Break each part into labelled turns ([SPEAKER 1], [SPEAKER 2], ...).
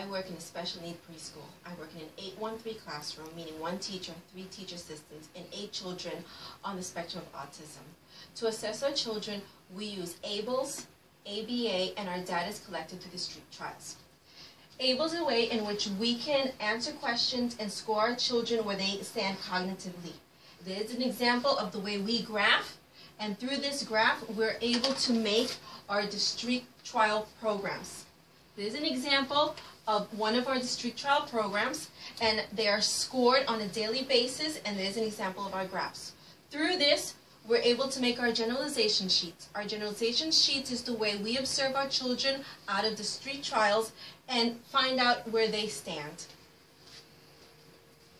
[SPEAKER 1] work in a special need preschool. I work in an 813 classroom, meaning 1 teacher, 3 teacher assistants, and 8 children on the spectrum of autism. To assess our children, we use ABLS, ABA, and our data is collected through the street trials. ABLS is a way in which we can answer questions and score our children where they stand cognitively. This is an example of the way we graph, and through this graph, we're able to make our district trial programs. This is an example of one of our district trial programs, and they are scored on a daily basis, and there's an example of our graphs. Through this, we're able to make our generalization sheets. Our generalization sheets is the way we observe our children out of the street trials and find out where they stand.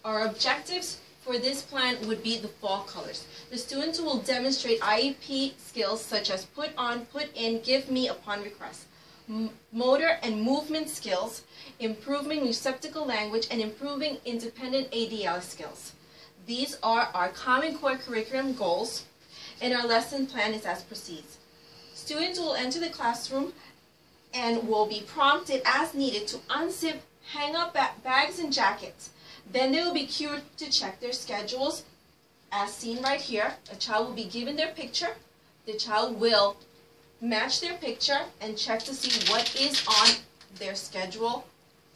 [SPEAKER 1] Our objectives for this plan would be the fall colors. The students will demonstrate IEP skills such as put on, put in, give me upon request. Motor and movement skills, improving receptacle language, and improving independent ADL skills. These are our Common Core curriculum goals, and our lesson plan is as proceeds. Students will enter the classroom and will be prompted as needed to unzip, hang up bags and jackets. Then they will be cued to check their schedules, as seen right here. A child will be given their picture. The child will match their picture and check to see what is on their schedule,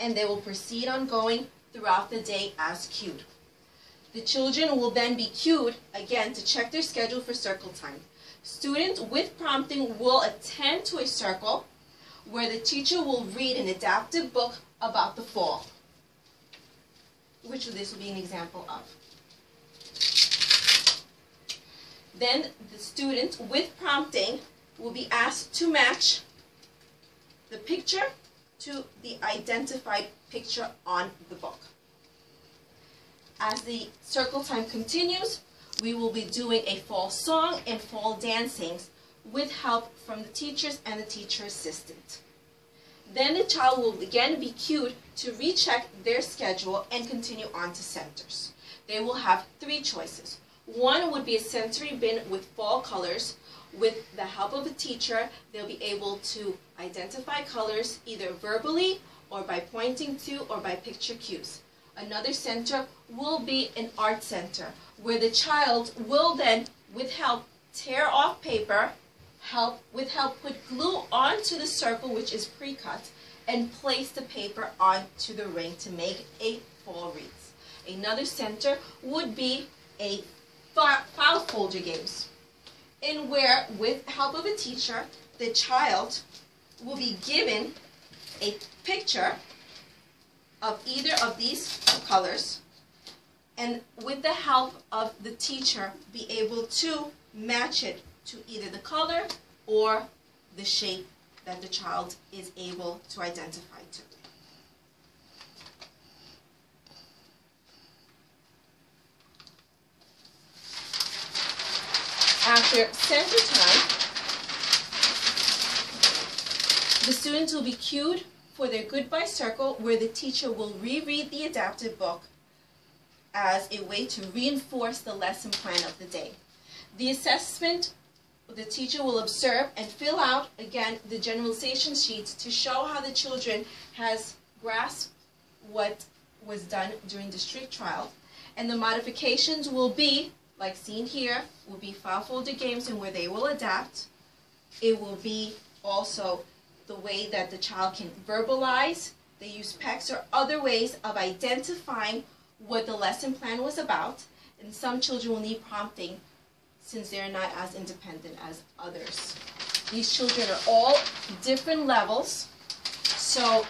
[SPEAKER 1] and they will proceed on going throughout the day as cued. The children will then be cued again to check their schedule for circle time. Students with prompting will attend to a circle where the teacher will read an adaptive book about the fall, which this will be an example of. Then the student with prompting will be asked to match the picture to the identified picture on the book. As the circle time continues, we will be doing a fall song and fall dancing with help from the teachers and the teacher assistant. Then the child will again be cued to recheck their schedule and continue on to centers. They will have 3 choices. One would be a sensory bin with fall colors. With the help of a teacher, they'll be able to identify colors either verbally or by pointing to or by picture cues. Another center will be an art center where the child will then, with help, tear off paper, with help put glue onto the circle, which is pre-cut, and place the paper onto the ring to make a fall wreath. Another center would be a file folder games, in where, with help of a teacher, the child will be given a picture of either of these colors, and with the help of the teacher, be able to match it to either the color or the shape that the child is able to identify to. After center time, the students will be cued for their goodbye circle, where the teacher will reread the adaptive book as a way to reinforce the lesson plan of the day. The assessment, the teacher will observe and fill out, again, the generalization sheets to show how the children has grasped what was done during the street trial. And the modifications will be, like seen here, will be file folder games and where they will adapt. It will be also the way that the child can verbalize. They use PECs or other ways of identifying what the lesson plan was about. And some children will need prompting since they're not as independent as others. These children are all different levels, so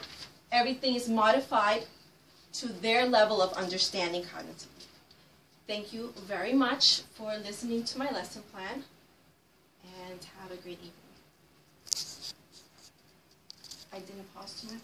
[SPEAKER 1] everything is modified to their level of understanding cognitively. Thank you very much for listening to my lesson plan, and have a great evening. I didn't pause too much.